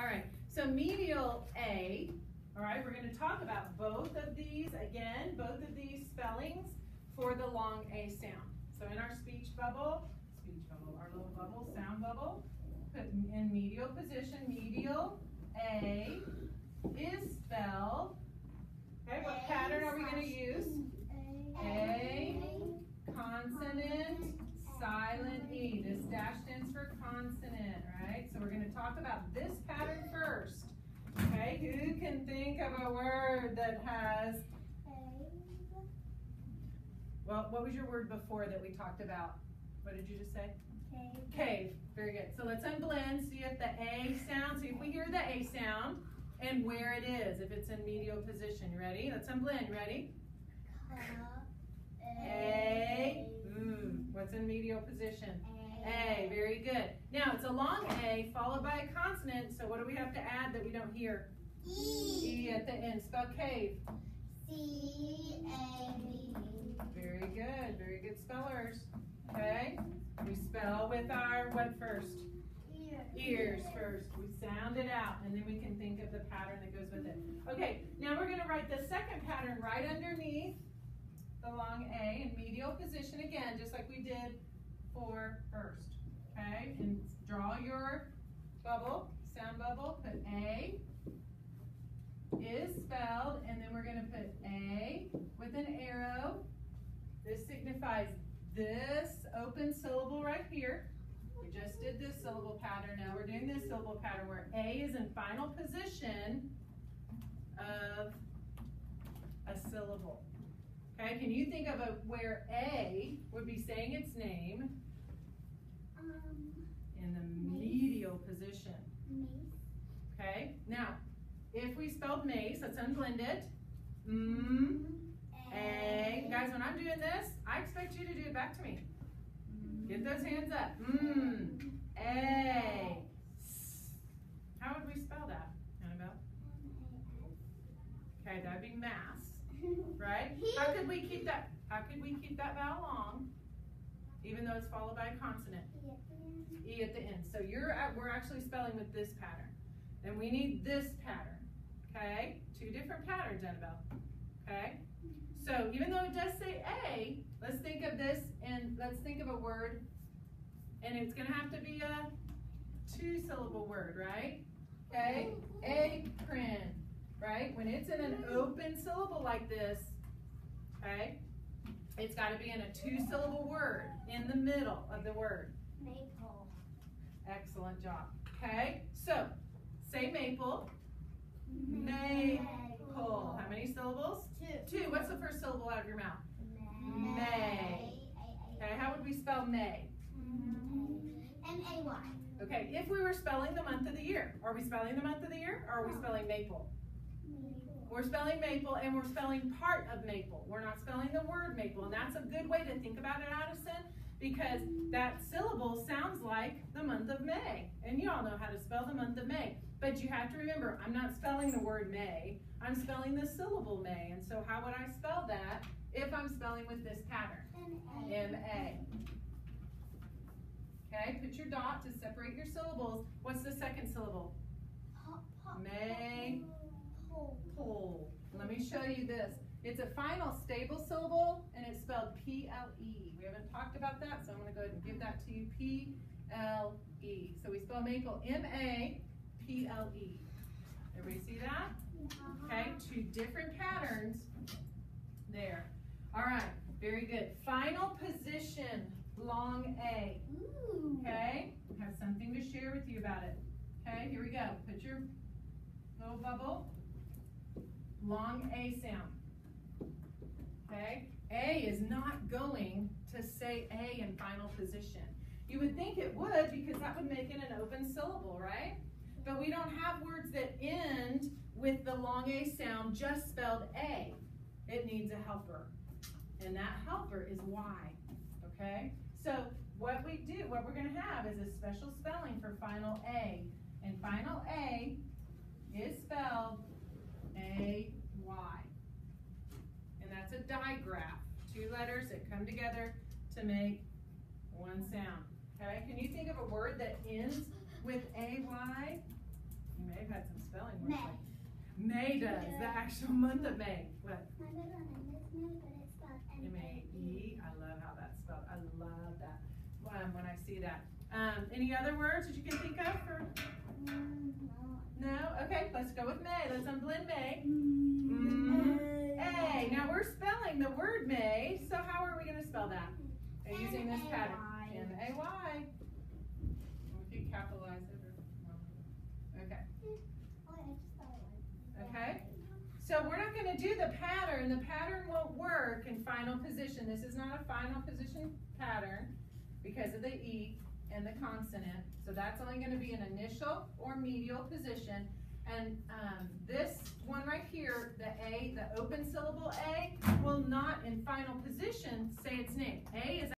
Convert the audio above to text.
All right, so medial A. All right, we're going to talk about both of these again, both of these spellings for the long A sound. So in our speech bubble, our little bubble, sound bubble, put in medial position, medial A is spelled, okay, what pattern are we going to use? A, consonant, silent E. This dash stands for consonant, right? So we're going to talk about this pattern first. Okay, who can think of a word that has, well, what was your word before that we talked about? What did you just say? Cave. Cave. Very good. So let's unblend, see if the A sound, see if we hear the A sound and where it is, if it's in medial position. You ready? Let's unblend. You ready? A. What's in medial position? A. Very good. Now, it's a long A followed by a consonant, so what do we have to add that we don't hear? E. E at the end. Spell cave. C-A-V-E. Very good. Very good spellers. Okay? We spell with our what first? Ears first. We sound it out, and then we can think of the pattern that goes with it. Okay, now we're going to write the second pattern right underneath the long A in medial position again, just like we did for first. Okay, and draw your bubble, sound bubble, put A is spelled, and then we're going to put A with an arrow. This signifies this open syllable right here. We just did this syllable pattern. Now we're doing this syllable pattern where A is in final position of a syllable. Okay, can you think of where A would be saying its name in the medial position? Okay, now if we spelled mace, let's unblend it. A. Guys, when I'm doing this, I expect you to do it back to me. Get those hands up. A. How would we spell that, Annabelle? Okay, that'd be mass, right? How could we keep that? How could we keep that vowel long, even though it's followed by a consonant? E at the end. So we're actually spelling with this pattern, and we need this pattern. Okay, two different patterns, Annabelle. Okay. So even though it does say A, let's think of this and let's think of a word, and it's going to have to be a two-syllable word, right? Okay, apron, right? When it's in an open syllable like this, okay, it's got to be in a two-syllable word in the middle of the word. Maple. Excellent job. Okay, so say maple. Maple. How many syllables? Two. What's the first syllable out of your mouth? May. Okay, how would we spell May? M-A-Y. Okay, if we were spelling the month of the year, are we spelling the month of the year or are we spelling maple? We're spelling maple, and we're spelling part of maple. We're not spelling the word maple, and that's a good way to think about it, Addison, because that syllable sounds like the month of May, and you all know how to spell the month of May. But you have to remember, I'm not spelling the word May, I'm spelling the syllable May. And so how would I spell that if I'm spelling with this pattern? M-A. Okay, put your dot to separate your syllables. What's the second syllable? May. Pull. Let me show you this. It's a final stable syllable, and it's spelled P-L-E. We haven't talked about that, so I'm going to go ahead and give that to you. P-L-E. So we spell maple M-A. P-L-E. Everybody see that? Okay, two different patterns there. All right, very good. Final position, long A. Okay, I have something to share with you about it. Okay, here we go. Put your little bubble. Long A sound. Okay, A is not going to say A in final position. You would think it would, because that would make it an open syllable, right? But we don't have words that end with the long A sound just spelled A. It needs a helper. And that helper is Y. Okay? So what we're going to have is a special spelling for final A. And final A is spelled A-Y. And that's a digraph. Two letters that come together to make one sound. Okay? Can you think of a word that ends with A-Y? You May does, the actual month of May. What? My middle name is May, but it's spelled M-A-E. I love how that's spelled. I love that when I see that. Any other words that you can think of for? No? Okay, let's go with May. Let's unblend May. A. Now we're spelling the word May, so how are we going to spell that? Using this pattern. M-A-Y. If you capitalize it. Okay. Okay. So we're not going to do the pattern. The pattern won't work in final position. This is not a final position pattern because of the E and the consonant. So that's only going to be an initial or medial position. And this one right here, the A, the open syllable A, will not in final position say its name. A is